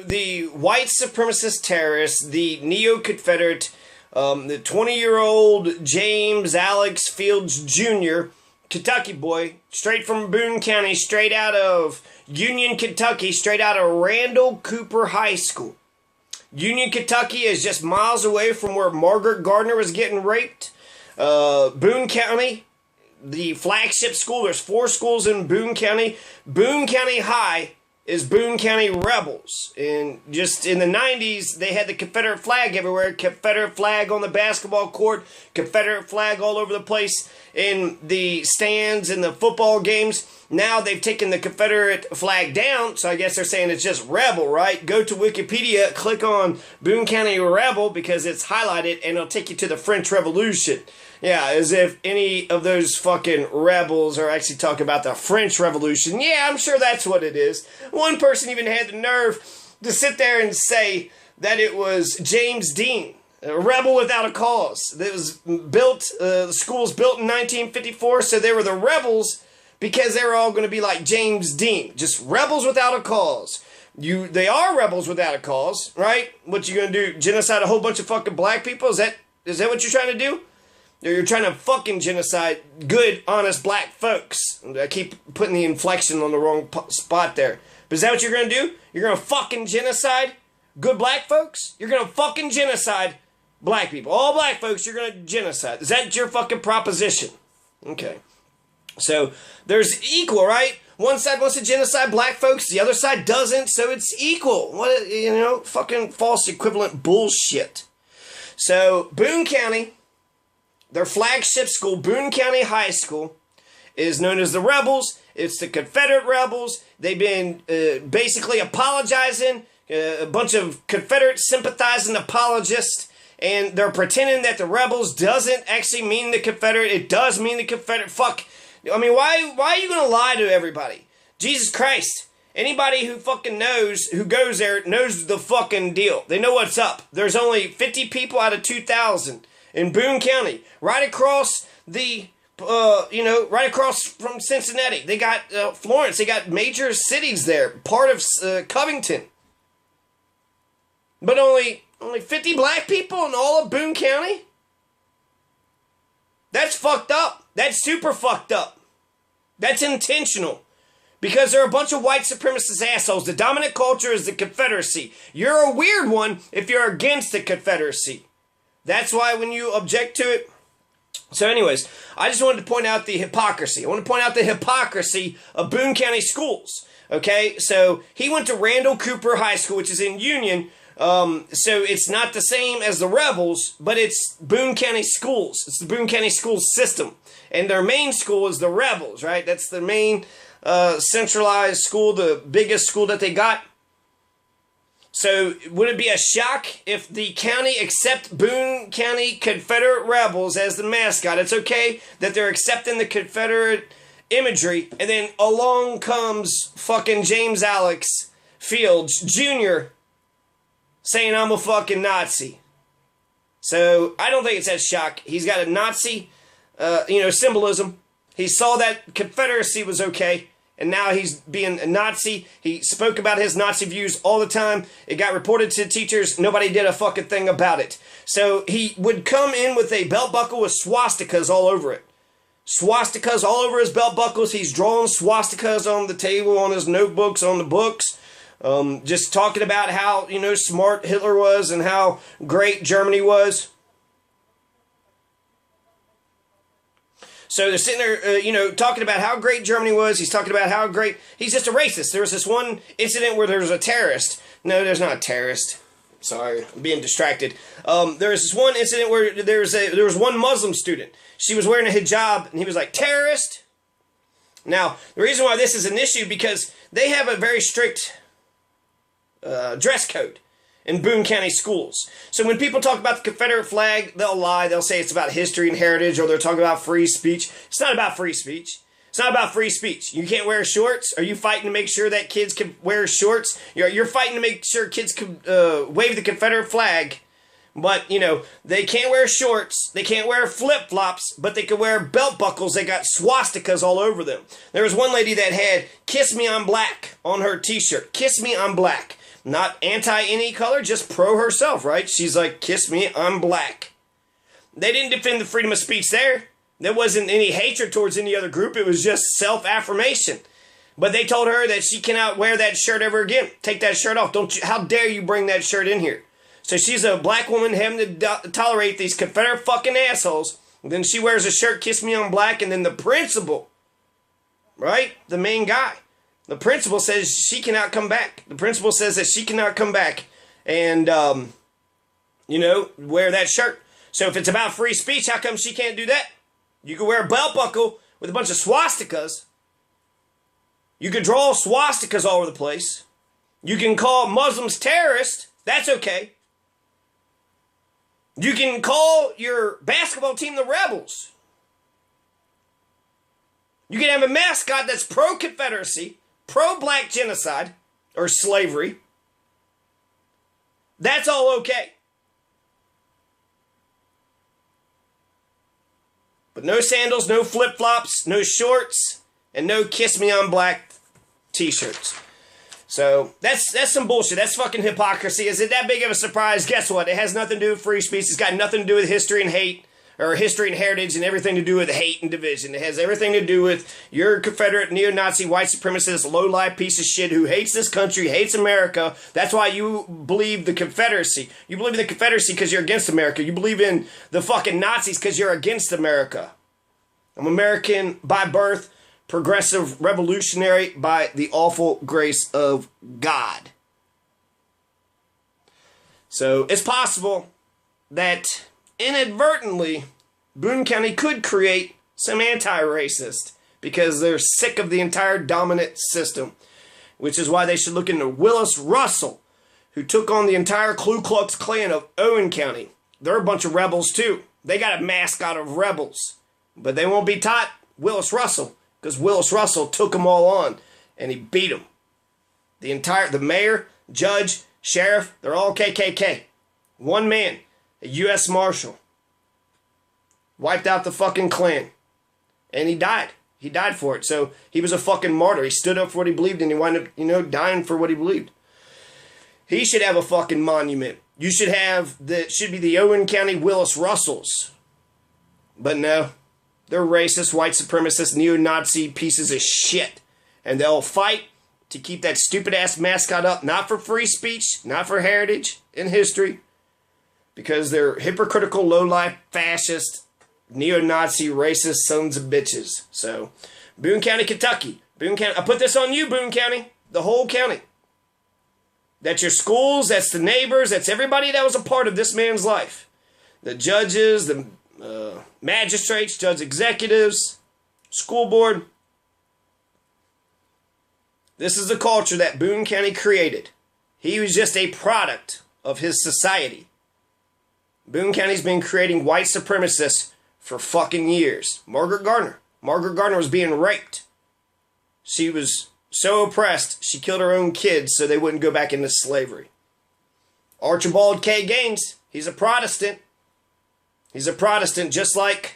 The white supremacist terrorist, the neo-Confederate, the 20-year-old James Alex Fields Jr., Kentucky boy, straight from Boone County, straight out of Union, Kentucky, straight out of Randall Cooper High School. Union, Kentucky is just miles away from where Margaret Gardner was getting raped. Boone County, the flagship school, there's 4 schools in Boone County. Boone County High is Boone County Rebels. And just in the 90s, they had the Confederate flag everywhere. Confederate flag on the basketball court. Confederate flag all over the place in the stands and the football games. Now they've taken the Confederate flag down, so I guess they're saying it's just Rebel, right? Go to Wikipedia, click on Boone County Rebel because it's highlighted, and it'll take you to the French Revolution. Yeah, as if any of those fucking rebels are actually talking about the French Revolution. Yeah, I'm sure that's what it is. One person even had the nerve to sit there and say that it was James Dean, a rebel without a cause. That was built, the school was built in 1954, so they were the rebels because they were all going to be like James Dean, just rebels without a cause. They are rebels without a cause, right? What you going to do? Genocide a whole bunch of fucking black people? Is that what you're trying to do? You're trying to fucking genocide good, honest black folks. I keep putting the inflection on the wrong spot there. But is that what you're going to do? You're going to fucking genocide good black folks? You're going to fucking genocide black people. All black folks, you're going to genocide. Is that your fucking proposition? Okay. So, there's equal, right? One side wants to genocide black folks, the other side doesn't, so it's equal. What, fucking false equivalent bullshit. So, Boone County, their flagship school, Boone County High School, is known as the Rebels. It's the Confederate Rebels. They've been basically apologizing, a bunch of Confederate sympathizing apologists, and they're pretending that the Rebels doesn't actually mean the Confederate. It does mean the Confederate. Fuck. I mean, why are you going to lie to everybody? Jesus Christ. Anybody who fucking knows, who goes there, knows the fucking deal. They know what's up. There's only 50 people out of 2,000 in Boone County, right across the, right across from Cincinnati. They got Florence. They got major cities there, part of Covington. But only 50 black people in all of Boone County? That's fucked up. That's super fucked up. That's intentional. Because they're a bunch of white supremacist assholes. The dominant culture is the Confederacy. You're a weird one if you're against the Confederacy. That's why when you object to it. So anyways, I just wanted to point out the hypocrisy. I want to point out the hypocrisy of Boone County schools. Okay, so he went to Randall Cooper High School, which is in Union. So it's not the same as the Rebels, but it's Boone County schools. It's the Boone County school system. And their main school is the Rebels, right? That's the main centralized school, the biggest school that they got. So, would it be a shock if the county accept Boone County Confederate Rebels as the mascot? It's okay that they're accepting the Confederate imagery, and then along comes fucking James Alex Fields Jr. saying I'm a fucking Nazi. So, I don't think it's that shock. He's got a Nazi, symbolism. He saw that Confederacy was okay. And now he's being a Nazi. He spoke about his Nazi views all the time. It got reported to teachers. Nobody did a fucking thing about it. So he would come in with a belt buckle with swastikas all over it. Swastikas all over his belt buckles. He's drawing swastikas on the table, on his notebooks, on the books. Just talking about how, smart Hitler was and how great Germany was. So they're sitting there, talking about how great Germany was. He's talking about how great... He's just a racist. There was this one incident where there was a terrorist. No, there's not a terrorist. Sorry, I'm being distracted. There was this one incident where there was one Muslim student. She was wearing a hijab, and he was like, terrorist? Now, the reason why this is an issue, because they have a very strict dress code in Boone County schools. So when people talk about the Confederate flag, they'll lie. They'll say it's about history and heritage, or they're talking about free speech. It's not about free speech. It's not about free speech. You can't wear shorts. Are you fighting to make sure that kids can wear shorts? You're fighting to make sure kids can wave the Confederate flag. But, they can't wear shorts. They can't wear flip-flops, but they can wear belt buckles. They got swastikas all over them. There was one lady that had "Kiss Me, I'm Black" on her t-shirt. Kiss Me, I'm Black. Not anti any color, just pro herself, right? She's like, kiss me, I'm black. They didn't defend the freedom of speech there. There wasn't any hatred towards any other group. It was just self-affirmation. But they told her that she cannot wear that shirt ever again. Take that shirt off. Don't you? How dare you bring that shirt in here? So she's a black woman having to tolerate these Confederate fucking assholes. And then she wears a shirt, kiss me, I'm black. And then the principal, right? The main guy. The principal says she cannot come back. The principal says that she cannot come back and, wear that shirt. So if it's about free speech, how come she can't do that? You can wear a belt buckle with a bunch of swastikas. You can draw swastikas all over the place. You can call Muslims terrorists. That's okay. You can call your basketball team the Rebels. You can have a mascot that's pro-Confederacy, pro-black genocide, or slavery. That's all okay. But no sandals, no flip-flops, no shorts, and no kiss me I'm black t-shirts. So that's some bullshit. That's fucking hypocrisy. Is it that big of a surprise? Guess what? It has nothing to do with free speech. It's got nothing to do with history and hate, or history and heritage, and everything to do with hate and division. It has everything to do with your Confederate, neo-Nazi, white supremacist, low-life piece of shit who hates this country, hates America. That's why you believe the Confederacy. You believe in the Confederacy because you're against America. You believe in the fucking Nazis because you're against America. I'm American by birth, progressive, revolutionary by the awful grace of God. So it's possible that inadvertently, Boone County could create some anti-racist because they're sick of the entire dominant system, which is why they should look into Willis Russell, who took on the entire Ku Klux Klan of Owen County. They're a bunch of rebels too. They got a mascot of rebels, but they won't be taught Willis Russell because Willis Russell took them all on and he beat them. The mayor, judge, sheriff, they're all KKK. One man. A U.S. Marshal. Wiped out the fucking Klan. And he died. He died for it. So he was a fucking martyr. He stood up for what he believed and he wound up, dying for what he believed. He should have a fucking monument. You should should be the Owen County Willis Russells. But no. They're racist, white supremacist, neo-Nazi pieces of shit. And they'll fight to keep that stupid ass mascot up. Not for free speech. Not for heritage and history. Because they're hypocritical, low-life, fascist, neo-Nazi, racist sons of bitches. So, Boone County, Kentucky. Boone County. I put this on you, Boone County. The whole county. That's your schools. That's the neighbors. That's everybody that was a part of this man's life. The judges, the magistrates, judge executives, school board. This is the culture that Boone County created. He was just a product of his society. Boone County's been creating white supremacists for fucking years. Margaret Garner. Margaret Garner was being raped. She was so oppressed, she killed her own kids so they wouldn't go back into slavery. Archibald K. Gaines, he's a Protestant. He's a Protestant just like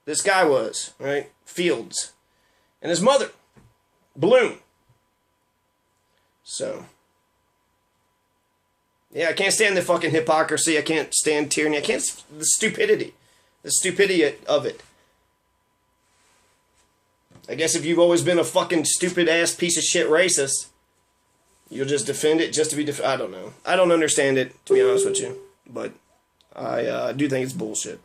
this guy was, right? Fields. And his mother, Bloom. So... yeah, I can't stand the fucking hypocrisy. I can't stand tyranny. I can't the stupidity. The stupidity of it. I guess if you've always been a fucking stupid-ass piece of shit racist, you'll just defend it just to be I don't know. I don't understand it, to be honest with you. But I do think it's bullshit.